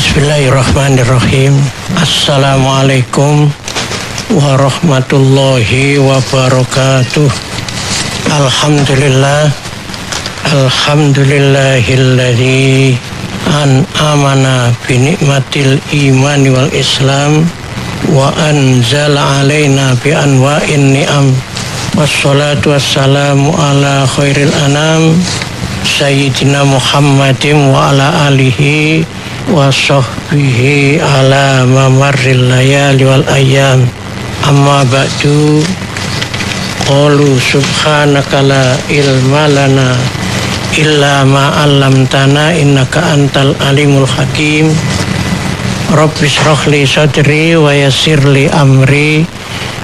Bismillahirrahmanirrahim. Assalamualaikum warahmatullahi wabarakatuh. Alhamdulillahilladzi an'amana binikmatil imani wal islam wa anzala alaina bi anwa'in ni'am. Wassalatu wassalamu ala khairil anam Sayyidina Muhammadin wa ala alihi wa sahbihi ala mamarril layali wal ayyam. Amma ba'du. Qalu subhanaka la ilma lana illa ma 'allamtana innaka antal alimul hakim. Rabbi shrah li sadri wa yassir li amri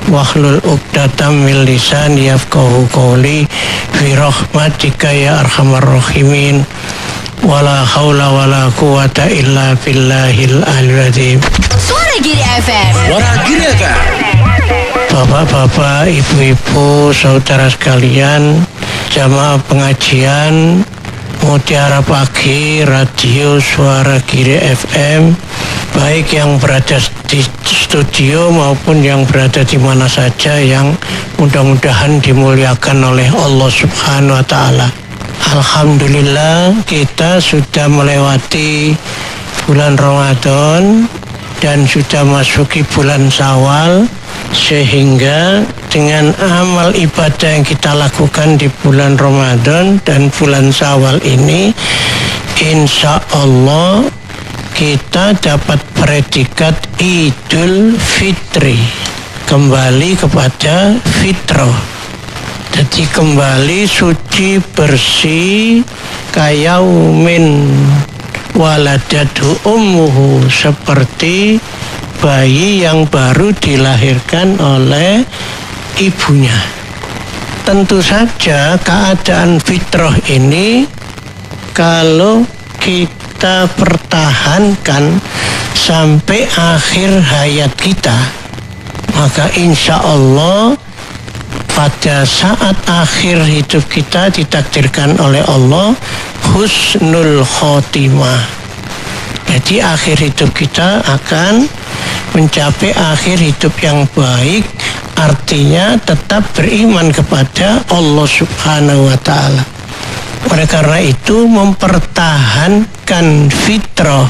wahlul 'uqdatam min lisani yafqahu qawli bi rahmatika ya arhamar rahimin. Wala haula wala quwata illa billahil aliyyil azim. Suara Giri FM. Suara Giri FM. Bapak-bapak, ibu-ibu, saudara sekalian, jamaah pengajian Mutiara Pagi Radio Suara Giri FM, baik yang berada di studio maupun yang berada di mana saja, yang mudah-mudahan dimuliakan oleh Allah Subhanahu wa Ta'ala. Alhamdulillah, kita sudah melewati bulan Ramadan dan sudah masuki bulan Syawal, sehingga dengan amal ibadah yang kita lakukan di bulan Ramadan dan bulan Syawal ini, insya Allah kita dapat predikat Idul Fitri, kembali kepada fitrah. Jadi kembali suci bersih kayaumin waladatu ummuhu, seperti bayi yang baru dilahirkan oleh ibunya. Tentu saja keadaan fitrah ini kalau kita pertahankan sampai akhir hayat kita, maka insya Allah pada saat akhir hidup kita ditakdirkan oleh Allah husnul khotimah. Jadi akhir hidup kita akan mencapai akhir hidup yang baik, artinya tetap beriman kepada Allah Subhanahu wa Ta'ala. Oleh karena itu, mempertahankan fitrah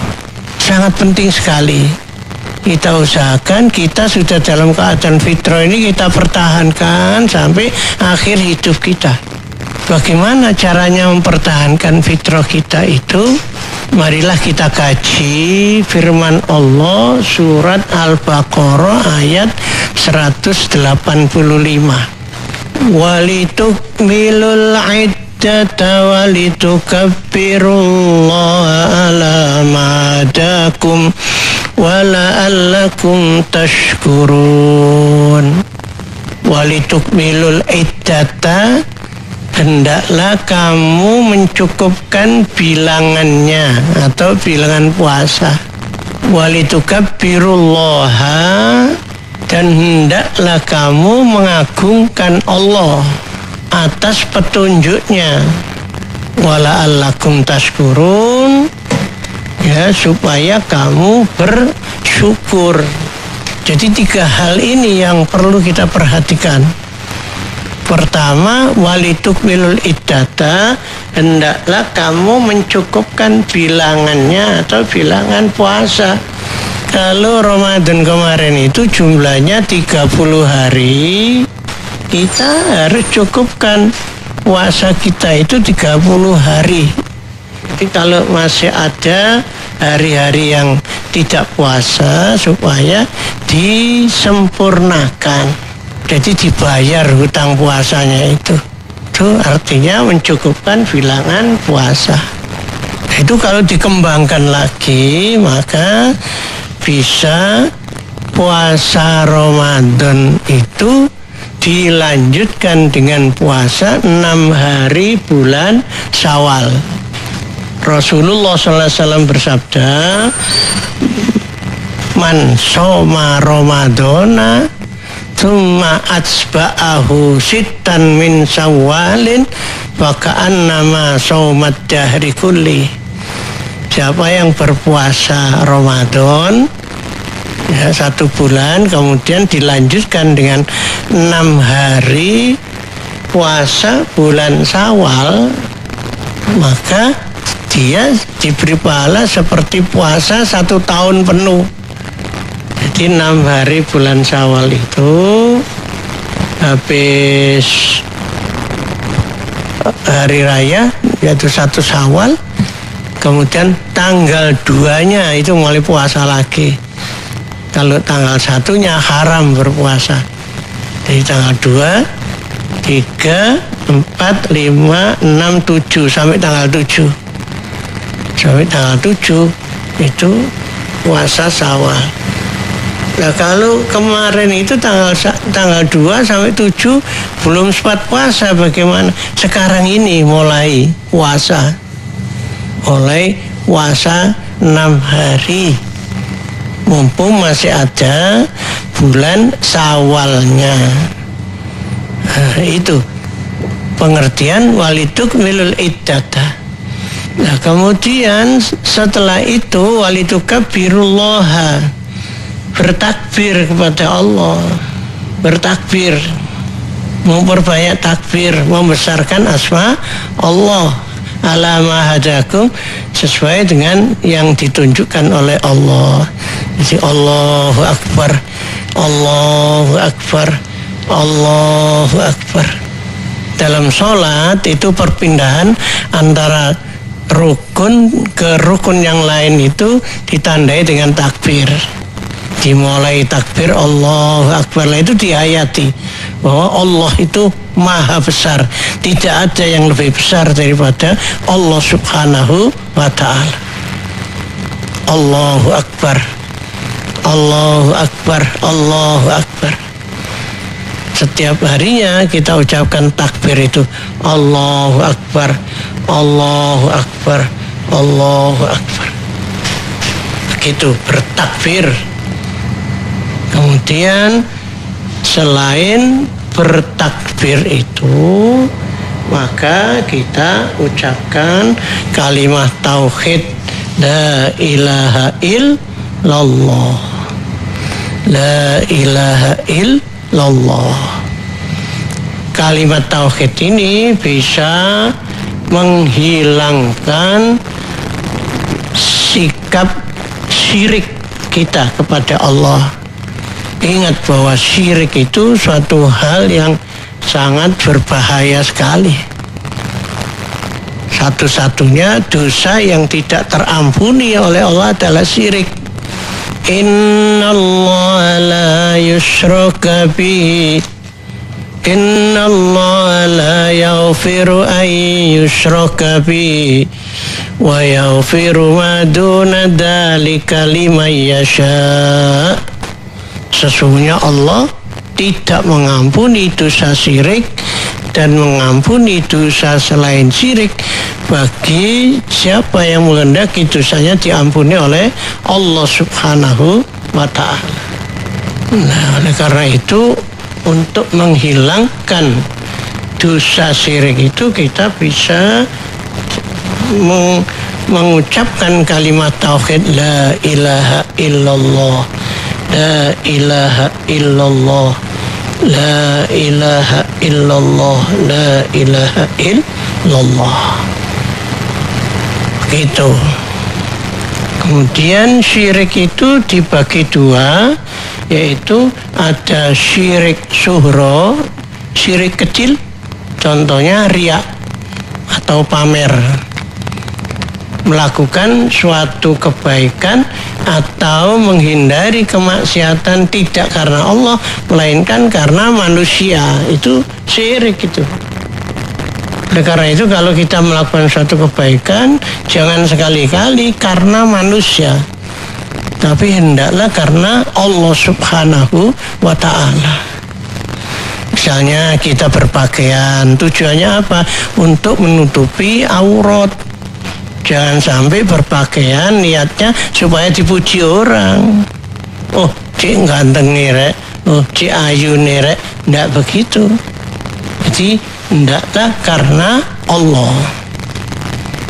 sangat penting sekali. Kita usahakan kita sudah dalam keadaan fitrah ini kita pertahankan sampai akhir hidup kita. Bagaimana caranya mempertahankan fitrah kita itu? Marilah kita kaji firman Allah surat Al-Baqarah ayat 185. Walitukmilul iddata walitukabbirullaha ala ma hadakum wala'allakum tashkurun. Walitukmilul iddata, hendaklah kamu mencukupkan bilangannya atau bilangan puasa. Walitukabbirullaha, dan hendaklah kamu mengagungkan Allah atas petunjuknya. Wala'allakum tashkurun, ya, supaya kamu bersyukur. Jadi 3 hal ini yang perlu kita perhatikan. Pertama, walitukmilul iddata, hendaklah kamu mencukupkan bilangannya atau bilangan puasa. Kalau Ramadan kemarin itu jumlahnya 30 hari, kita harus cukupkan puasa kita itu 30 hari. Jadi kalau masih ada hari-hari yang tidak puasa, supaya disempurnakan. Jadi dibayar hutang puasanya itu. Itu artinya mencukupkan bilangan puasa. Itu kalau dikembangkan lagi, maka bisa puasa Ramadan itu dilanjutkan dengan puasa 6 hari bulan Syawal. Rasulullah SAW bersabda, man soma Ramadana thumma atsba'ahu sittan min Syawalin wa ka'annama saumat dahri kulli. siapa yang berpuasa Ramadan ya 1 bulan, kemudian dilanjutkan dengan 6 hari puasa bulan Syawal, maka dia diberi pahala seperti puasa 1 tahun penuh. Jadi 6 hari bulan Syawal itu habis hari raya yaitu 1 Syawal, kemudian tanggal 2-nya itu mulai puasa lagi. Kalau tanggal 1-nya haram berpuasa. Jadi tanggal 2, 3, 4, 5, 6, 7 sampai tanggal 7. Sampai tanggal 7 itu puasa Syawal. Nah kalau kemarin itu tanggal 2 sampai 7 belum sempat puasa, bagaimana? Sekarang ini mulai puasa. Mulai puasa 6 hari. Mumpung masih ada bulan Syawalnya. Nah, itu pengertian walitukmilul iddata. Nah kemudian setelah itu walitukabbirullaha, bertakbir kepada Allah, bertakbir, memperbanyak takbir, membesarkan asma Allah ala ma hadakum, sesuai dengan yang ditunjukkan oleh Allah. Jadi Allahu Akbar, Allahu Akbar, Allahu Akbar. Dalam sholat itu perpindahan antara rukun ke rukun yang lain itu ditandai dengan takbir. Dimulai takbir Allahu Akbar, itu diayati bahwa Allah itu maha besar, tidak ada yang lebih besar daripada Allah subhanahu wa ta'ala. Allahu Akbar, Allahu Akbar, Allahu Akbar. Setiap harinya kita ucapkan takbir itu, Allahu Akbar, Allahu Akbar, Allahu Akbar. Begitu bertakbir. Kemudian selain bertakbir itu, maka kita ucapkan kalimat tauhid la ilaha illallah, la ilaha illallah. Kalimat tauhid ini bisa menghilangkan sikap syirik kita kepada Allah. Ingat bahwa syirik itu suatu hal yang sangat berbahaya sekali. Satu-satunya dosa yang tidak terampuni oleh Allah adalah syirik. Innallaha la yushraka bihi, innallaha la yaghfiru an yushraka bihi wa yaghfiru ma duna dzalika liman yasha'. Sesungguhnya Allah tidak mengampuni dosa syirik dan mengampuni dosa selain syirik bagi siapa yang menghendaki dosanya diampuni oleh Allah subhanahu wa ta'ala. Nah, oleh karena itu untuk menghilangkan dosa syirik itu kita bisa mengucapkan kalimat tauhid la ilaha illallah, la ilaha illallah, la ilaha illallah, la ilaha illallah. Begitu. Kemudian syirik itu dibagi 2, yaitu ada syirik suhro, syirik kecil, contohnya riya atau pamer. Melakukan suatu kebaikan atau menghindari kemaksiatan tidak karena Allah melainkan karena manusia, itu syirik itu. Oleh karena itu kalau kita melakukan suatu kebaikan jangan sekali-kali karena manusia, tapi hendaklah karena Allah subhanahu wa ta'ala. Misalnya kita berpakaian, tujuannya apa? Untuk menutupi aurat. Jangan sampai berpakaian niatnya supaya dipuji orang. Oh, cik ganteng nih rek, oh cik ayu nih rek. Tidak begitu. Jadi hendaklah karena Allah.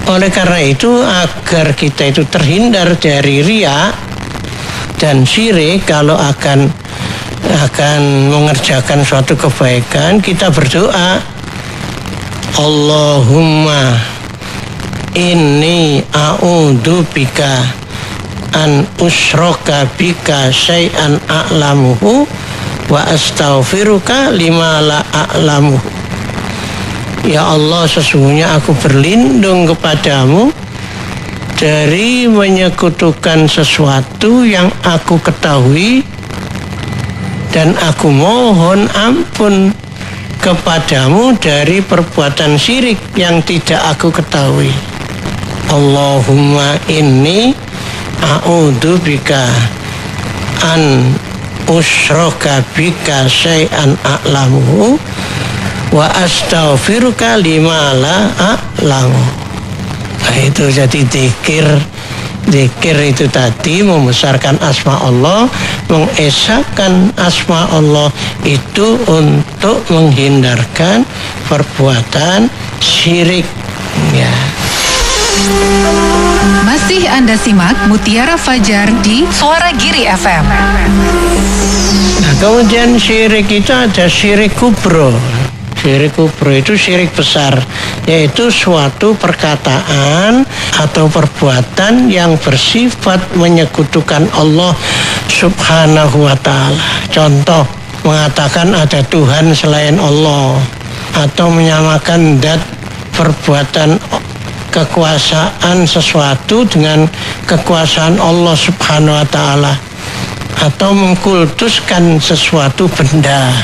Oleh karena itu, agar kita itu terhindar dari riya dan syirik, kalau akan mengerjakan suatu kebaikan, kita berdoa, Allahumma inni a'udzu bika an usyraka bika syai'an a'lamuhu wa astaghfiruka lima la a'lamuhu. Ya Allah, sesungguhnya aku berlindung kepadamu dari menyekutukan sesuatu yang aku ketahui, dan aku mohon ampun kepadamu dari perbuatan syirik yang tidak aku ketahui. Allahumma inni a'udzu bika an usyraka bika syai'an a'lamuhu wa astaghfiruka lima la a'lamu. Nah, itu jadi zikir itu tadi membesarkan asma Allah, mengesahkan asma Allah itu untuk menghindarkan perbuatan syirik. Ya. Masih Anda simak Mutiara Fajar di Suara Giri FM. Nah, kemudian syirik itu ada syirik kubro. Syirik kubro itu syirik besar, yaitu suatu perkataan atau perbuatan yang bersifat menyekutukan Allah Subhanahu wa ta'ala. Contoh, mengatakan ada Tuhan selain Allah, atau menyamakan zat perbuatan kekuasaan sesuatu dengan kekuasaan Allah Subhanahu wa ta'ala, atau mengkultuskan sesuatu benda.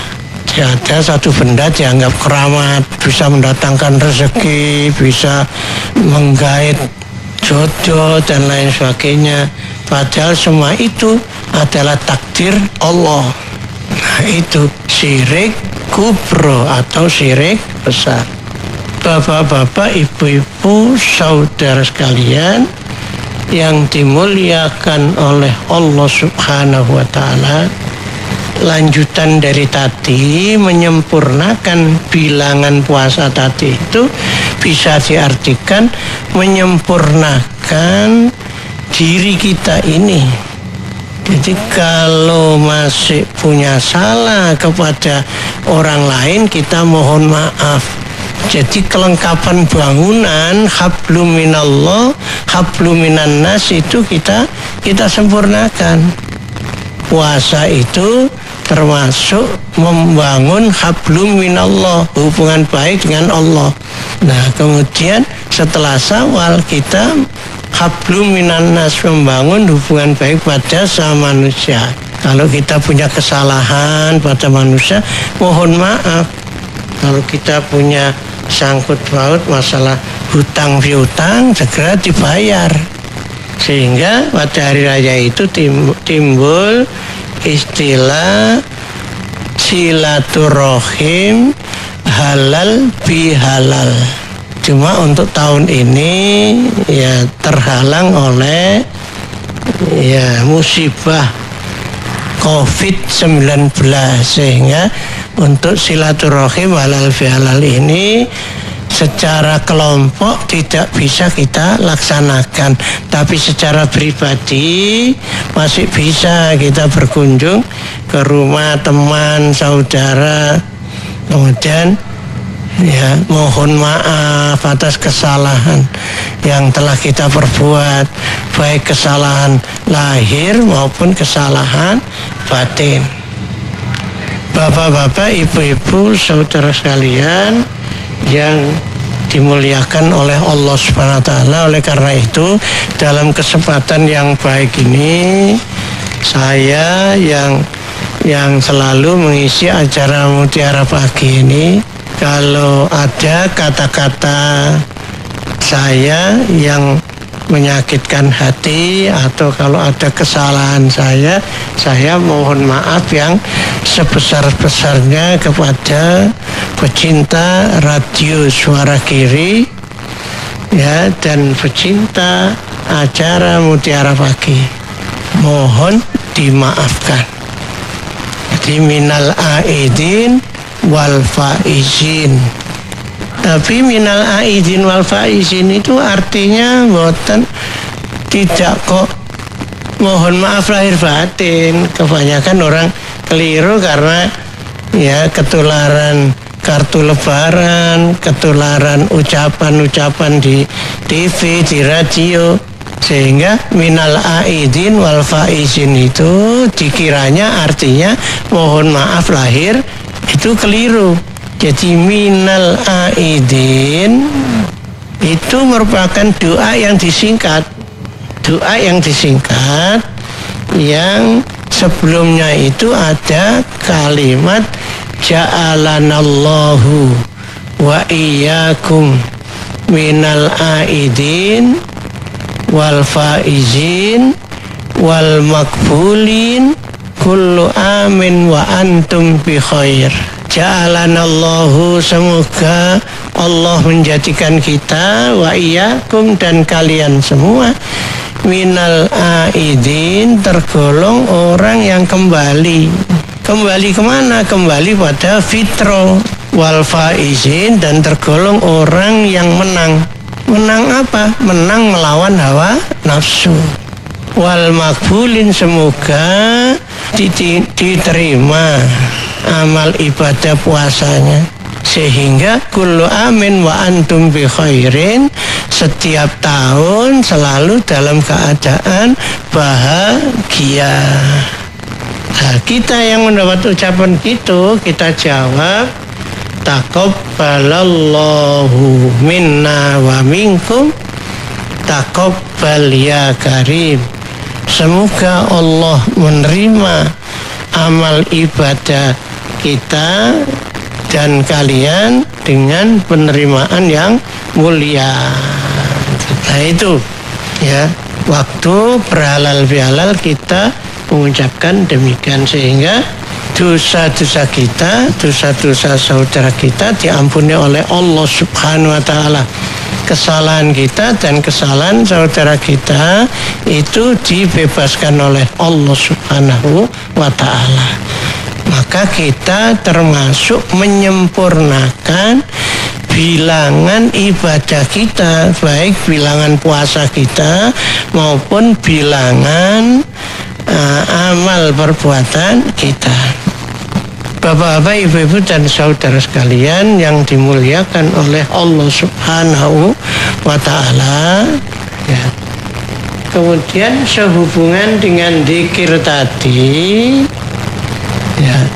Ada satu benda dianggap keramat, bisa mendatangkan rezeki, bisa menggait jodoh dan lain sebagainya. Padahal semua itu adalah takdir Allah. Nah, itu syirik kubro atau syirik besar. Bapak-bapak, ibu-ibu, saudara sekalian yang dimuliakan oleh Allah Subhanahu wa ta'ala, lanjutan dari tadi, menyempurnakan bilangan puasa tadi itu bisa diartikan menyempurnakan diri kita ini. Jadi kalau masih punya salah kepada orang lain, kita mohon maaf. Jadi kelengkapan bangunan hablum minallah, hablum minan nas itu kita sempurnakan. Puasa itu termasuk membangun hablum minallah, hubungan baik dengan Allah. Nah, kemudian setelah Syawal kita hablum minan nas, membangun hubungan baik pada sama manusia. Kalau kita punya kesalahan pada manusia, mohon maaf. Kalau kita punya sangkut paut masalah hutang piutang, segera dibayar. Sehingga pada hari raya itu timbul istilah silaturahim halal bihalal. Cuma untuk tahun ini ya terhalang oleh ya musibah COVID-19, sehingga untuk silaturahim halal bihalal ini secara kelompok tidak bisa kita laksanakan, tapi secara pribadi masih bisa kita berkunjung ke rumah teman, saudara, kemudian ya mohon maaf atas kesalahan yang telah kita perbuat, baik kesalahan lahir maupun kesalahan batin. Bapak-bapak, ibu-ibu, saudara sekalian yang dimuliakan oleh Allah Subhanahu wa ta'ala. Oleh karena itu, dalam kesempatan yang baik ini, saya yang selalu mengisi acara Mutiara Pagi ini, kalau ada kata-kata saya yang menyakitkan hati atau kalau ada kesalahan saya mohon maaf yang sebesar-besarnya kepada pecinta radio Suara Giri ya, dan pecinta acara Mutiara Pagi. Mohon dimaafkan. Jadi minal aidin wal faizin. Tapi minal aidin wal faizin itu artinya boten tidak kok mohon maaf lahir batin. Kebanyakan orang keliru karena ya ketularan kartu lebaran, ketularan ucapan-ucapan di TV, di radio, sehingga minal aidin wal faizin itu dikiranya artinya mohon maaf lahir, itu keliru. Jadi minal aidin itu merupakan doa yang disingkat. Doa yang disingkat yang sebelumnya itu ada kalimat ja'alanallahu wa iyyakum minal aidin wal faizin wal makbulin kullu amin wa antum bi khair. Ja'alanallahu, semoga Allah menjadikan kita wa iyyakum dan kalian semua minal aidin, tergolong orang yang kembali kemana? Kembali pada fitrah. Wal faizin, dan tergolong orang yang menang. Menang apa? Menang melawan hawa nafsu. Wal makbulin, semoga diterima amal ibadah puasanya, sehingga kullu amin wa antum bi khairin, setiap tahun selalu dalam keadaan bahagia. Nah, kita yang mendapat ucapan itu, kita jawab taqabbalallahu minna wa minkum taqabbal ya karim. Semoga Allah menerima amal ibadah kita dan kalian dengan penerimaan yang mulia. Nah itu ya, waktu berhalal bihalal kita mengucapkan demikian, sehingga dosa-dosa kita, dosa-dosa saudara kita diampuni oleh Allah Subhanahu wa taala. Kesalahan kita dan kesalahan saudara kita itu dibebaskan oleh Allah Subhanahu wa taala. Maka kita termasuk menyempurnakan bilangan ibadah kita, baik bilangan puasa kita maupun bilangan amal perbuatan kita. Bapak-bapak, ibu-ibu dan saudara sekalian yang dimuliakan oleh Allah Subhanahu wa taala, ya. Kemudian sehubungan dengan zikir tadi, ya,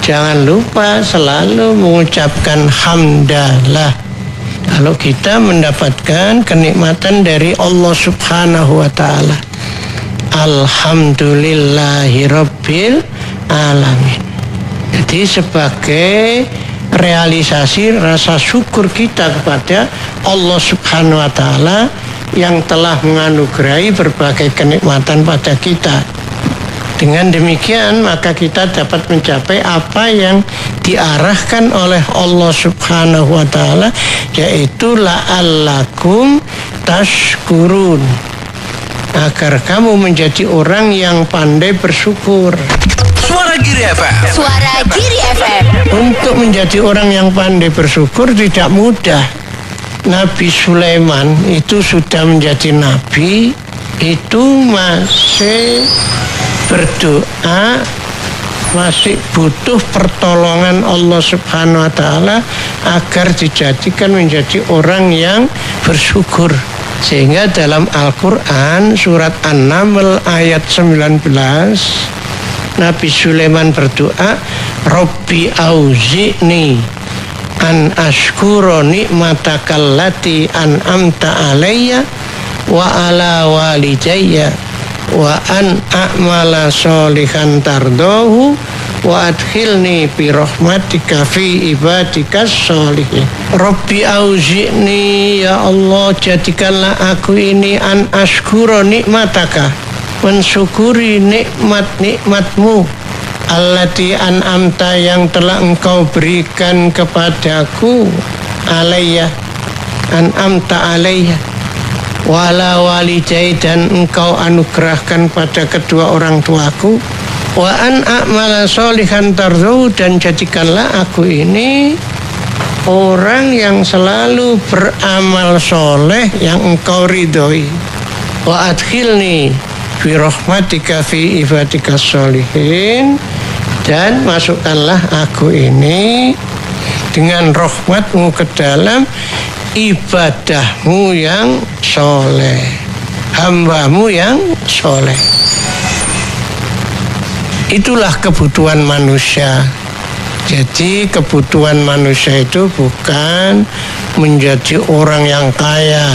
jangan lupa selalu mengucapkan hamdalah. Kalau kita mendapatkan kenikmatan dari Allah Subhanahu wa taala, alhamdulillahirabbil alamin. Jadi sebagai realisasi rasa syukur kita kepada Allah Subhanahu wa taala yang telah menganugerahi berbagai kenikmatan pada kita. Dengan demikian maka kita dapat mencapai apa yang diarahkan oleh Allah Subhanahu wa taala, yaitu la'allakum tashkurun, agar kamu menjadi orang yang pandai bersyukur. Suara Giri FM. Suara Giri FM. Untuk menjadi orang yang pandai bersyukur tidak mudah. Nabi Sulaiman itu sudah menjadi nabi, itu masih berdoa, masih butuh pertolongan Allah Subhanahu wa taala agar dijadikan menjadi orang yang bersyukur. Sehingga dalam Al-Quran surat An-Naml ayat 19, Nabi Sulaiman berdoa, Rabbi auzi'ni an ashkura ni'matakallati an'amta alayya wa ala walidayya wa an a'mala sholihan tardahu wa adkhilni bi rahmatika fi ibadikas sholihin. Rabbi auzi'ni, ya Allah, jadikanlah aku ini an ashkura nikmataka, mensyukuri nikmat-nikmatmu, allati an'amta, yang telah engkau berikan kepadaku, alayya, an'amta alayya, wala walidai, dan engkau anugerahkan pada kedua orang tuaku, wa an a'mala sholihan tardahu, dan jadikanlah aku ini orang yang selalu beramal soleh yang engkau ridhoi. Wa adkhilni fi rahmatika fi ibadika sholihin, dan masukkanlah aku ini dengan rahmatmu ke dalam ibadahmu yang soleh, hambamu yang soleh. Itulah kebutuhan manusia. Jadi kebutuhan manusia itu bukan menjadi orang yang kaya,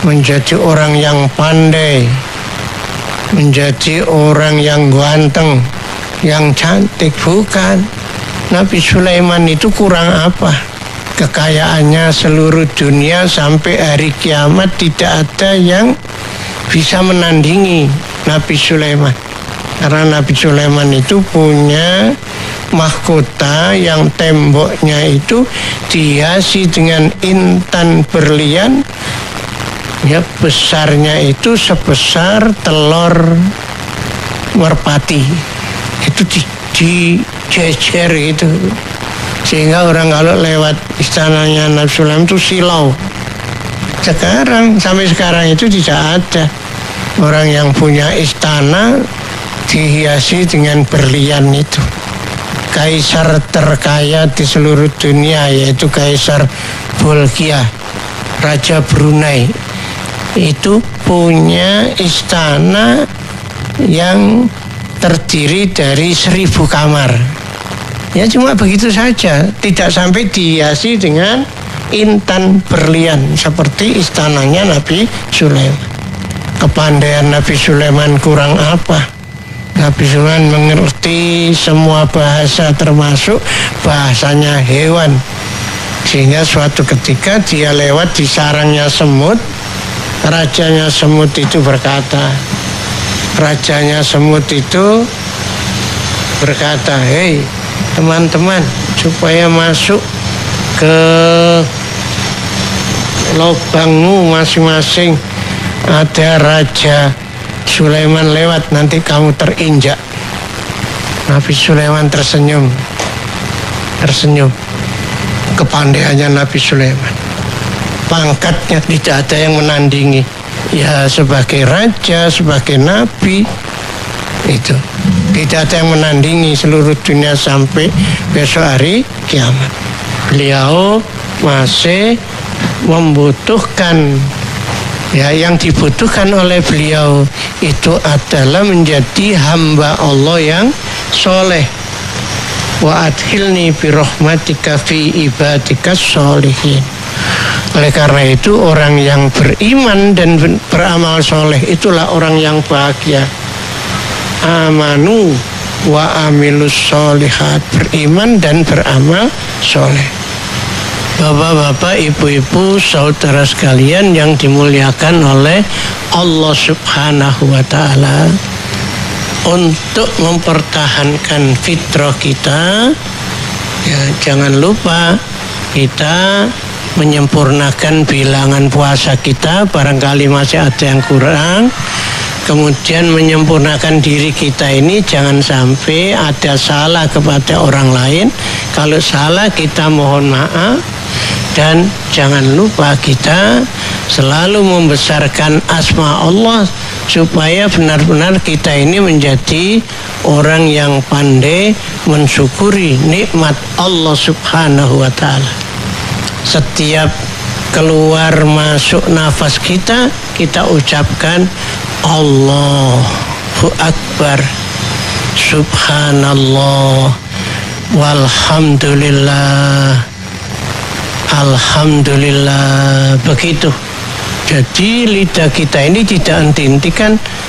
menjadi orang yang pandai, menjadi orang yang ganteng, yang cantik, bukan. Nabi Sulaiman itu kurang apa? Kekayaannya seluruh dunia sampai hari kiamat tidak ada yang bisa menandingi Nabi Sulaiman. Karena Nabi Sulaiman itu punya mahkota yang temboknya itu dihiasi dengan intan berlian, ya, besarnya itu sebesar telur merpati. Itu dijejer itu, sehingga orang kalau lewat istananya Nabi Sulaiman itu silau. Sampai sekarang itu tidak ada orang yang punya istana dihiasi dengan berlian itu. Kaisar terkaya di seluruh dunia yaitu Kaisar Bolkiah, Raja Brunei, itu punya istana yang terdiri dari 1000 kamar. Ya cuma begitu saja, tidak sampai dihiasi dengan intan berlian seperti istananya Nabi Sulaiman. Kepandaian Nabi Sulaiman kurang apa? Nabi Sulaiman mengerti semua bahasa termasuk bahasanya hewan. Sehingga suatu ketika dia lewat di sarangnya semut, rajanya semut itu berkata, hei teman-teman, supaya masuk ke lubangmu masing-masing ada Raja Sulaiman lewat, nanti kamu terinjak. Nabi Sulaiman tersenyum. Kepandaiannya Nabi Sulaiman, pangkatnya tidak ada yang menandingi. Ya sebagai raja, sebagai nabi, itu tidak ada yang menandingi seluruh dunia sampai besok hari kiamat. Beliau masih membutuhkan, ya, yang dibutuhkan oleh beliau itu adalah menjadi hamba Allah yang soleh. Wa adkhilni bi rahmatika fi ibadika sholihin. Oleh karena itu orang yang beriman dan beramal soleh itulah orang yang bahagia. Amanu wa amilus sholihat, beriman dan beramal soleh. Bapak-bapak, ibu-ibu, saudara sekalian yang dimuliakan oleh Allah Subhanahu wa ta'ala, untuk mempertahankan fitrah kita, ya, jangan lupa kita menyempurnakan bilangan puasa kita, barangkali masih ada yang kurang. Kemudian menyempurnakan diri kita ini, jangan sampai ada salah kepada orang lain. Kalau salah kita mohon maaf. Dan jangan lupa kita selalu membesarkan asma Allah supaya benar-benar kita ini menjadi orang yang pandai mensyukuri nikmat Allah Subhanahu wa ta'ala. Setiap keluar masuk nafas kita, kita ucapkan Allahu Akbar, Subhanallah, walhamdulillah, alhamdulillah, begitu. Jadi lidah kita ini tidak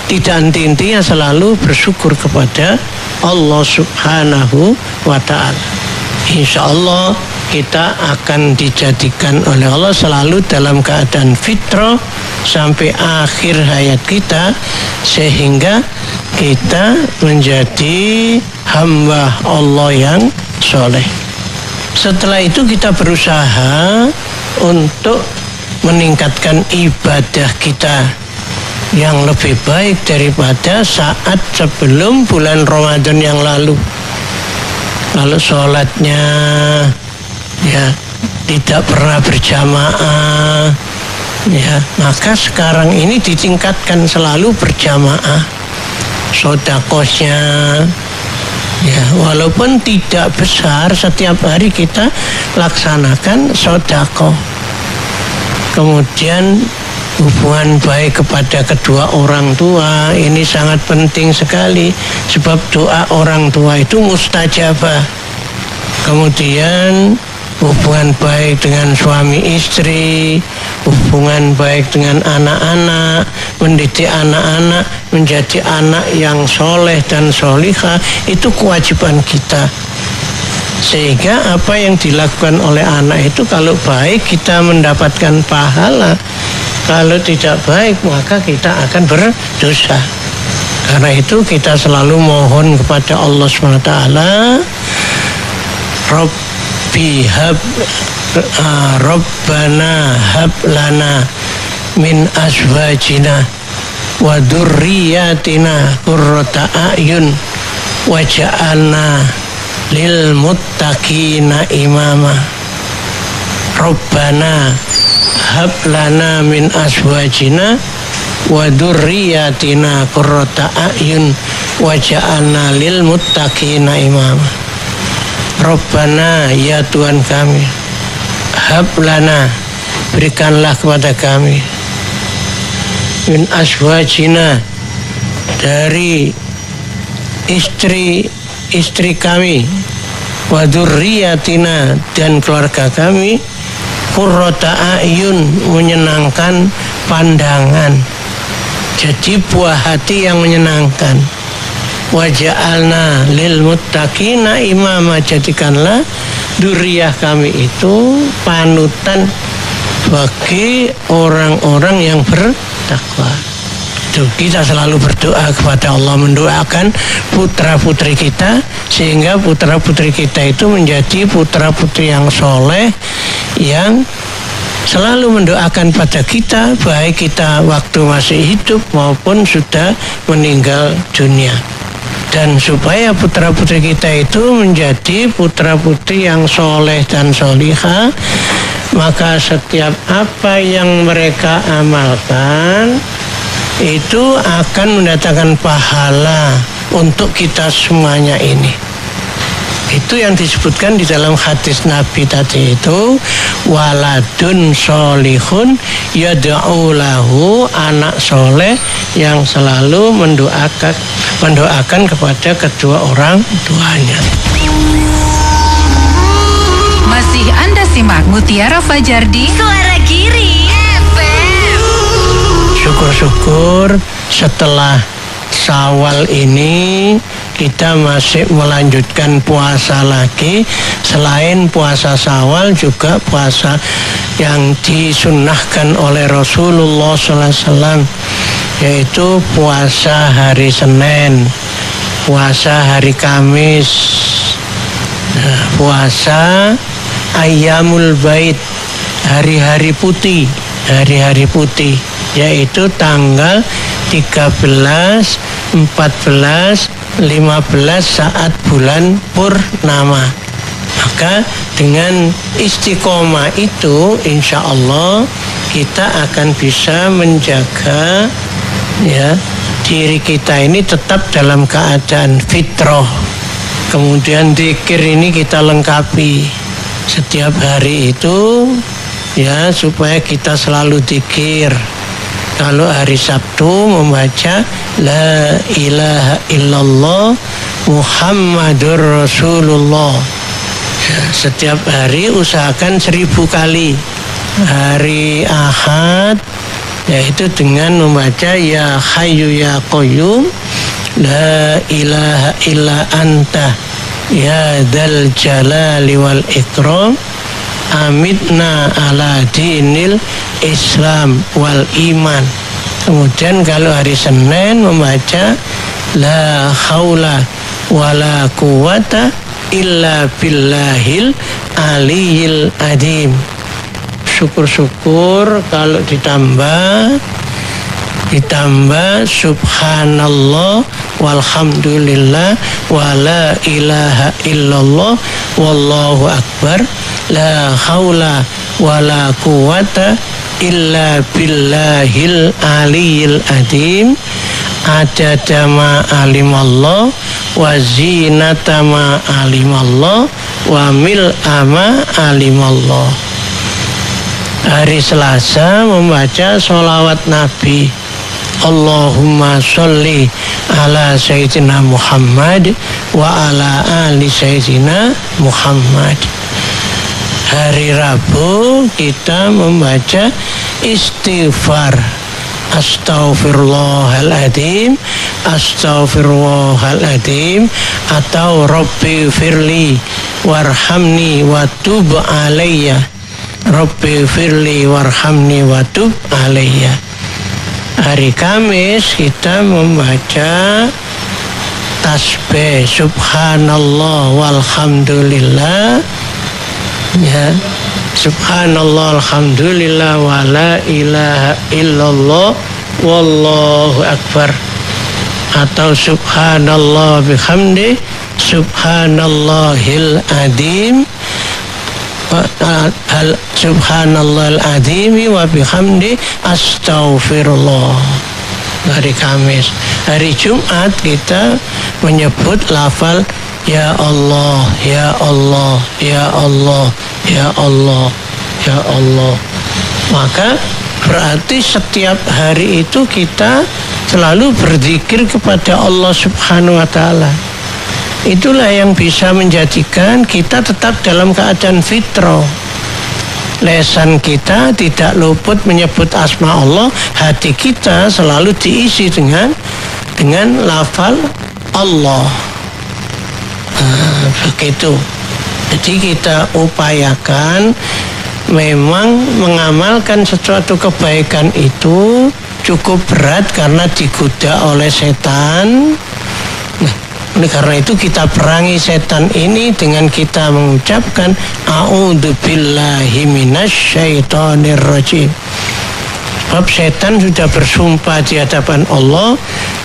henti-hentinya selalu bersyukur kepada Allah Subhanahu wa ta'ala. Insya Allah kita akan dijadikan oleh Allah selalu dalam keadaan fitrah sampai akhir hayat kita, sehingga kita menjadi hamba Allah yang soleh. Setelah itu kita berusaha untuk meningkatkan ibadah kita yang lebih baik daripada saat sebelum bulan Ramadan yang lalu. Lalu sholatnya, ya, tidak pernah berjamaah, ya, maka sekarang ini ditingkatkan selalu berjamaah sedekahnya, ya, walaupun tidak besar, setiap hari kita laksanakan sedekah. Kemudian hubungan baik kepada kedua orang tua ini sangat penting sekali, sebab doa orang tua itu mustajabah. Kemudian hubungan baik dengan suami istri, hubungan baik dengan anak-anak, mendidik anak-anak menjadi anak yang soleh dan solihah, itu kewajiban kita. Sehingga apa yang dilakukan oleh anak itu kalau baik kita mendapatkan pahala, kalau tidak baik maka kita akan berdosa. Karena itu kita selalu mohon kepada Allah SWT, Rabbana hab lana min azwajina wa dzurriyyatina qurrata a'yun waj'alna lil muttaqina imama. Rabbana hab lana min azwajina wa dzurriyyatina qurrata a'yun waj'alna lil muttaqina imama. Rabbana, ya Tuhan kami, hab lana, berikanlah kepada kami, min azwajina, dari istri kami, wa dzurriyyatina, dan keluarga kami, qurrata a'yun, menyenangkan pandangan, jadi buah hati yang menyenangkan. Waja'alna lil muttaqina imama, jadikanlah dzurriyyah kami itu panutan bagi orang-orang yang bertakwa. Itu kita selalu berdoa kepada Allah, mendoakan putra-putri kita, sehingga putra-putri kita itu menjadi putra-putri yang soleh, yang selalu mendoakan pada kita, baik kita waktu masih hidup maupun sudah meninggal dunia. Dan supaya putra-putri kita itu menjadi putra-putri yang soleh dan solihah, maka setiap apa yang mereka amalkan itu akan mendatangkan pahala untuk kita semuanya ini. Itu yang disebutkan di dalam hadis Nabi tadi itu, waladun solihun yad'u lahu, anak soleh yang selalu mendoakan kepada kedua orang tuanya. Masih Anda simak Mutiara Fajar di Suara Giri FM. Syukur-syukur setelah Syawal ini kita masih melanjutkan puasa lagi. Selain puasa Syawal, juga puasa yang disunnahkan oleh Rasulullah SAW, yaitu puasa hari Senin, puasa hari Kamis, puasa Ayyamul Bait, hari-hari putih, yaitu tanggal 13, 14, 15 saat bulan purnama. Maka dengan istiqomah itu insya Allah kita akan bisa menjaga, ya, diri kita ini tetap dalam keadaan fitrah. Kemudian zikir ini kita lengkapi setiap hari itu, ya, supaya kita selalu zikir. Kalau hari Sabtu membaca La ilaha illallah Muhammadur Rasulullah, ya, setiap hari usahakan 1000 kali. Hari Ahad yaitu dengan membaca Ya Hayyu Ya Qayyum La ilaha illa anta Ya Dzal Jalali wal Ikram Amitna ala dinil Islam wal iman. Kemudian kalau hari Senin membaca La haula wala quwata illa billahil aliyil adim. Syukur-syukur kalau ditambah subhanallah walhamdulillah wala ilaha illallah wallahu akbar la haula wala quwata illa billahil aliyil adim adada ma alimallah wa zinata ma alimallah wa mil'a ma alimallah. Hari Selasa membaca sholawat Nabi. Allahumma sholli ala Sayyidina Muhammad wa ala ali Sayyidina Muhammad. Hari Rabu kita membaca istighfar. Astaghfirullahaladzim, astaghfirullahaladzim, atau Rabbi firli warhamni wa tub alayya. Rabbi firli warhamni wa tub alayya. Hari Kamis kita membaca tasbih subhanallah walhamdulillah, ya, subhanallah alhamdulillah wa la ilaha illallah wallahu akbar, atau subhanallah bihamdi subhanallahil adim subhanallahil azimi wa bihamdi astaghfirullah. Hari Kamis. Hari Jumat kita menyebut lafal ya Allah, ya Allah, ya Allah, ya Allah, ya Allah. Maka berarti setiap hari itu kita selalu berzikir kepada Allah Subhanahu wa taala. Itulah yang bisa menjadikan kita tetap dalam keadaan fitrah. Lesan kita tidak luput menyebut asma Allah, hati kita selalu diisi dengan lafal Allah. Begitu. Jadi kita upayakan memang mengamalkan sesuatu kebaikan itu cukup berat karena digoda oleh setan. Oleh karena itu kita perangi setan ini dengan kita mengucapkan a'udzubillahi minasyaitonir rajim. Sebab setan sudah bersumpah di hadapan Allah,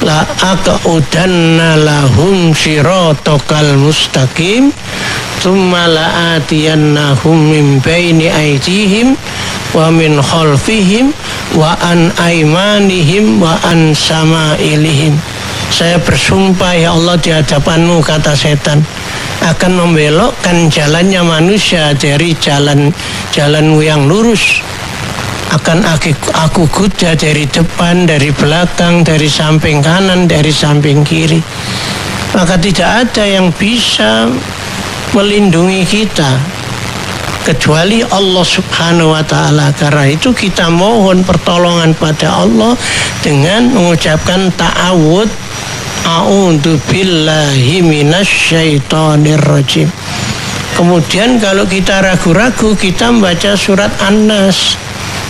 la aqudanna lahum siratal mustaqim tsumma la'atiyannahum min baini aydihim wa min khalfihim wa an aymanihim wa an samailihim. Saya bersumpah ya Allah di hadapanmu, kata setan, akan membelokkan jalannya manusia dari jalanmu yang lurus. Akan aku goda dari depan, dari belakang, dari samping kanan, dari samping kiri. Maka tidak ada yang bisa melindungi kita kecuali Allah Subhanahu wa ta'ala. Karena itu kita mohon pertolongan pada Allah dengan mengucapkan ta'awud, a'udzubillahi minasyaitonir rajim. Kemudian kalau kita ragu-ragu, kita membaca surat An-Nas.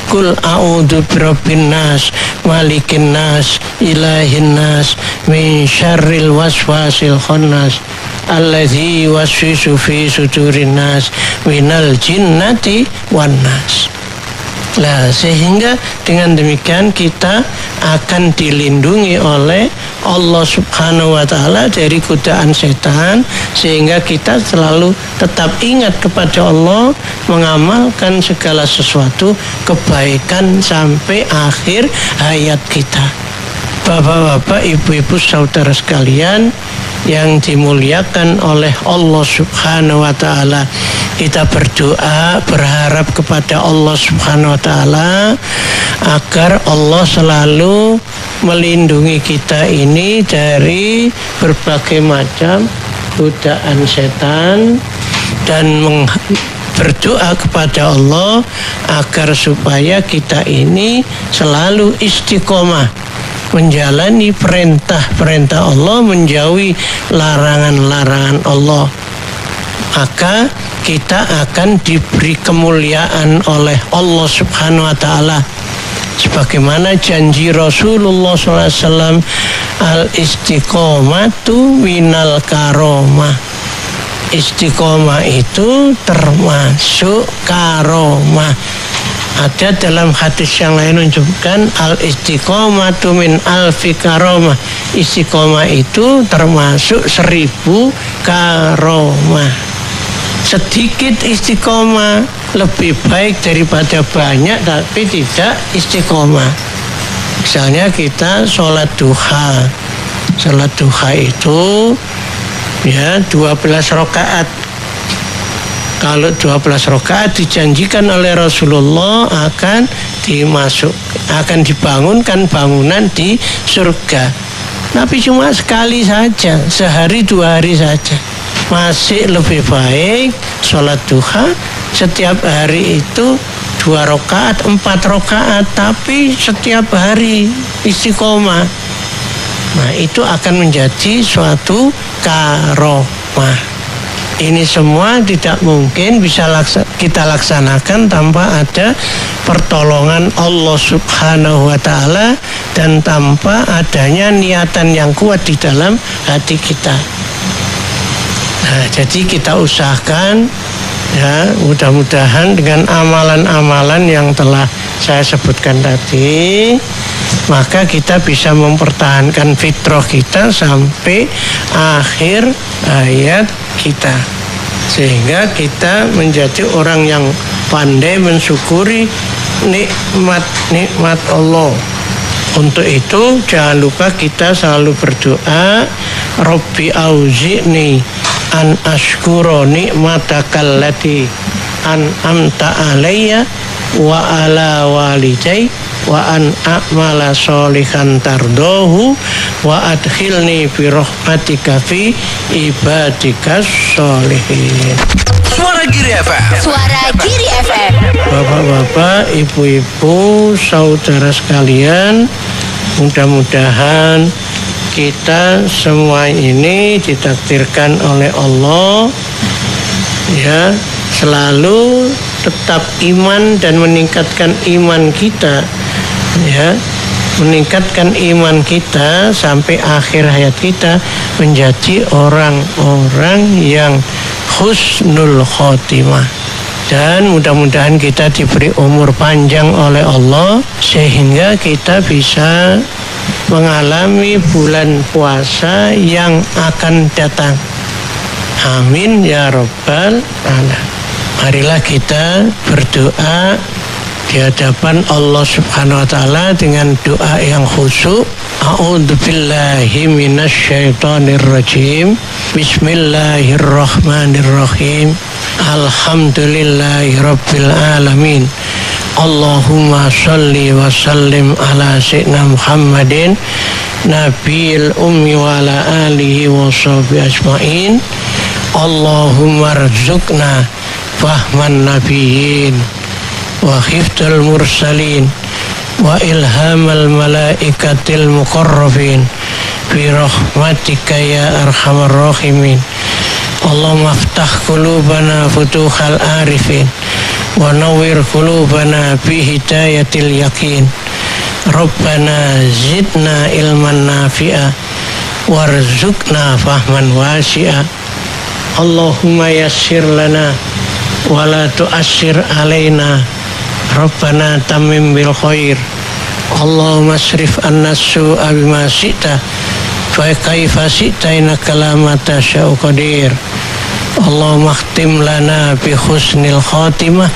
Kul a'udzu birabbin nas, malikin nas, ilahin nas, min syarril waswasil khannas, alladzi yuwaswisu fi sudurin nas, minal jinnati wan nas. Nah, sehingga dengan demikian kita akan dilindungi oleh Allah Subhanahu wa ta'ala dari godaan setan, sehingga kita selalu tetap ingat kepada Allah, mengamalkan segala sesuatu kebaikan sampai akhir hayat kita. Bapak-bapak, ibu-ibu, saudara sekalian yang dimuliakan oleh Allah Subhanahu wa ta'ala, kita berdoa berharap kepada Allah Subhanahu wa ta'ala agar Allah selalu melindungi kita ini dari berbagai macam godaan setan, dan berdoa kepada Allah agar supaya kita ini selalu istiqomah menjalani perintah-perintah Allah, menjauhi larangan-larangan Allah. Maka kita akan diberi kemuliaan oleh Allah Subhanahu wa ta'ala. Sebagaimana janji Rasulullah SAW, al-istiqomatu minal karomah. Istiqomah itu termasuk karomah. Ada dalam hadis yang lain menunjukkan al-istiqomatu min alfi karomah. Istiqomah itu termasuk 1000 karomah. Sedikit istiqomah lebih baik daripada banyak tapi tidak istiqomah. Misalnya kita sholat duha. Sholat duha itu ya 12 rakaat. Kalau 12 rakaat dijanjikan oleh Rasulullah akan dibangunkan bangunan di surga. Tapi cuma sekali saja, sehari 2 hari saja. Masih lebih baik sholat duha setiap hari itu 2 rakaat, 4 rakaat, tapi setiap hari istiqomah. Nah, itu akan menjadi suatu karomah. Ini semua tidak mungkin bisa kita laksanakan tanpa ada pertolongan Allah Subhanahu wa Ta'ala dan tanpa adanya niatan yang kuat di dalam hati kita. Nah, jadi kita usahakan ya, mudah-mudahan dengan amalan-amalan yang telah saya sebutkan tadi, maka kita bisa mempertahankan fitrah kita sampai akhir hayat kita, sehingga kita menjadi orang yang pandai mensyukuri nikmat Allah. Untuk itu jangan lupa kita selalu berdoa, Rabbi auzi'ni an ashkura nikmatakal lati an'amta alayya wa ala walidayya wa an a'mala sholihan tardohu wa adkhilni bi rahmatika fi ibadikas sholihin. Suara Giri FM. Suara Giri FM. Bapak-bapak, ibu-ibu, saudara sekalian, mudah-mudahan kita semua ini ditakdirkan oleh Allah ya selalu tetap iman dan meningkatkan iman kita ya, meningkatkan iman kita sampai akhir hayat kita menjadi orang-orang yang husnul khotimah. Dan mudah-mudahan kita diberi umur panjang oleh Allah sehingga kita bisa mengalami bulan puasa yang akan datang. Amin ya rabbal alamin. Marilah kita berdoa di hadapan Allah Subhanahu wa Ta'ala dengan doa yang khusyuk. A'udzubillahi minasyaitonir rajim. Bismillahirrahmanirrahim. Alhamdulillahi rabbil alamin. Allahumma salli wa sallim ala sayyidina Muhammadin nabiyil ummi wa ala alihi wa sahbihi ajma'in. Allahumma rzuqna fahman nabiyyin wa hifdzal mursalin wa ilhamal malaikatil muqarrabin bi rahmatika ya arhamar rahimin. Allahumma aftah qulubana futuhal arifin wa nawwir qulubana bi hidayatil yaqin. Rabbana zidna ilman nafi'a warzuqna fahman wasi'a. Allahumma yassir lana wa la tu'assir alaina. Rabbana tamim bil khair. Allahumma asrif anna su'a bima syi'ta fa kaifa syi'ta innaka la tasha'u qadir. Allahumma khtim lana bi husnil khatimah.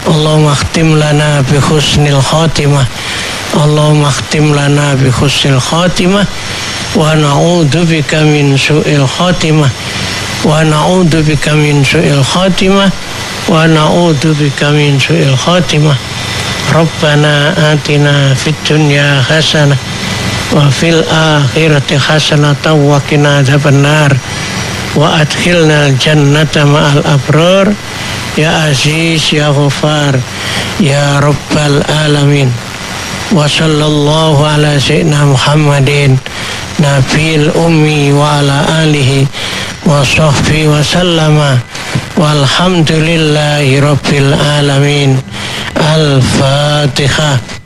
Allahumma khtim lana bi husnil khatimah. Allahumma khtim lana bi husnil khatimah wa na'udzu bika min su'il khatimah. Wa na'udzu bika min su'il khatimah. Wa na'udzu bika min su'il khatimah. Rabbana atina fid dunya hasanah wa fil akhirati hasanatan wa qina adzabannar wa adkhilna jannata ma'al abrar ya aziz ya ghafar ya rabbal alamin. Wa sallallahu ala sayyidina Muhammadin nabiyil ummi wa ala alihi wa sahbihi wa sallama walhamdulillahi rabbil alamin. Al-Fatihah.